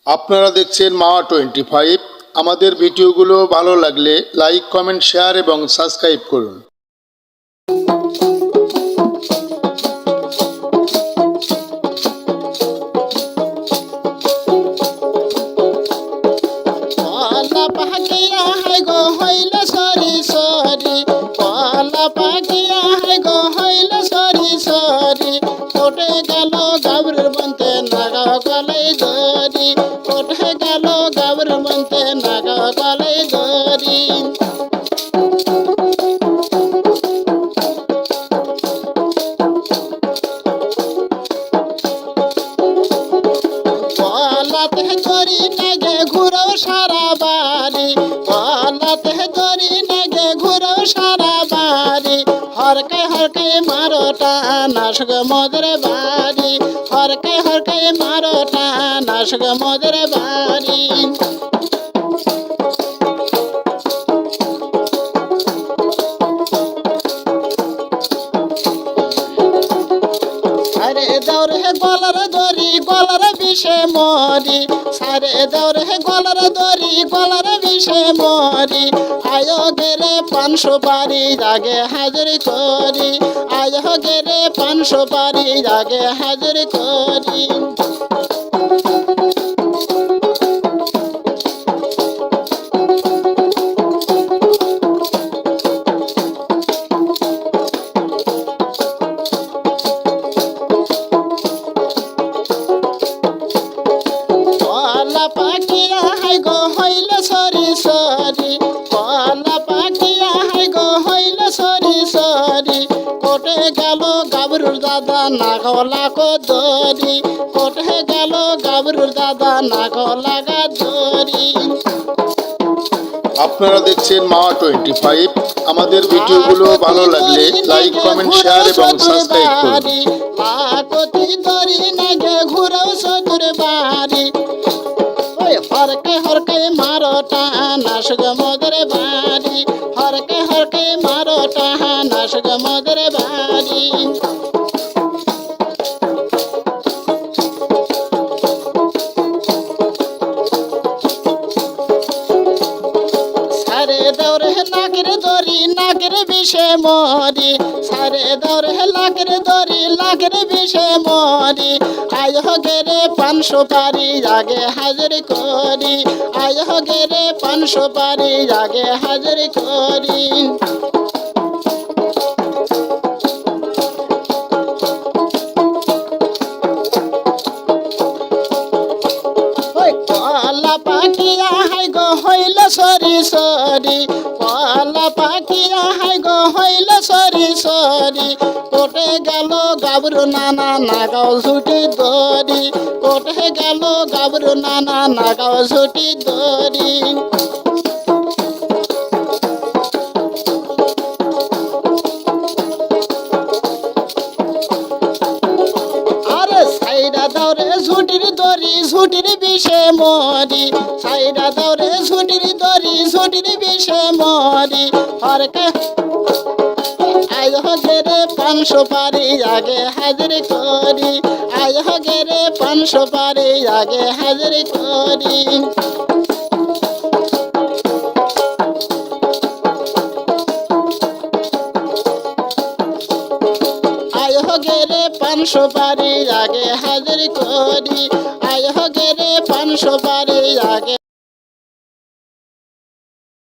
আপনারা দেখছেন মাওয়া 25। আমাদের ভিডিওগুলো ভালো লাগলে লাইক, কমেন্ট, শেয়ার এবং সাবস্ক্রাইব করুন। কলা পাকিয়া হাই গো হইল সরি সরি, কলা পাকিয়া হাই গো হইল সরি সরি, কোটে গেল গাবর বনতে নাগাও গলাই দরি, কোটে গেল গাবর বনতে নাগাও গলাই দরি। গলাতে দড়ি নেগে ঘুরো সারা বাড়ি, গলাতে দড়ি নেগে ঘুরো সারা বাড়ি, হরকে হরকে মারো টানা সগ মোদের বাড়ি, হরকে হরকে মারো টানা সগ মোদের বাড়ি। সারে দৌড় হে গলার দড়ি গলার বিষে মরি, সারে দৌড় হে গলার দড়ি গলার বিষে মরি, আয়ো গেরে 500 বাড়ি আগে হাজির করি, আয়ো গেরে 500 বাড়ি আগে হাজির করি। কলা পাকিয়া হাই গো হইল সরি সরি, কলা পাকিয়া হাই গো হইল সরি সরি, কোটে গেল গাবরুর দাদা নাগলা কো দরি, কোটে গেল গাবরুর দাদা নাগলা গা দরি। আপনারা দেখছেন মাওয়া 25। আমাদের ভিডিওগুলো ভালো লাগলে লাইক, কমেন্ট, শেয়ার এবং সাবস্ক্রাইব করুন। লাকতি দরি নেগে ঘুরো সদুর বাড়ি, ওই হরকে হরকে মারো টানা সগ মোদের বাড়ি, হরকে হরকে মারো টানা সগ মোদের বাড়ি। সারে দৌড়ে নাকের দড়ি নাকের বিষে মরি, সারে দৌড়ে লাকের দড়ি লাকের বিষে মরি, আয়ো গেরে 500 বাড়ি আগে হাজির করি, আয়ো গেরে 500 বাড়ি আগে হাজির করি। ওই কলা পাকিয়া হাই গো হইল সরি সরি, কলা পাকিয়া হাই গো হইল সরি সরি, কোটে গেল গাবরু নানা নাগাও ঝুটি দরি, কোটে গেল গাবরু নানা নাগাও ঝুটি দরি। আরে সাইডা দৌড়ে ঝুটির দড়ি ঝুটির বিষে মরি, সাইডা দৌড়ে ঝুটির দড়ি ঝুটির বিষে মরি, হরকে আয়ো গেরে 500 বাড়ি আগে হাজির করি, আয়ো গেরে 500 বাড়ি আগে হাজির করি। আয়ো গেরে 500 বাড়ি আগে হাজির করি, আয়ো গেরে 500 বাড়ি আগে।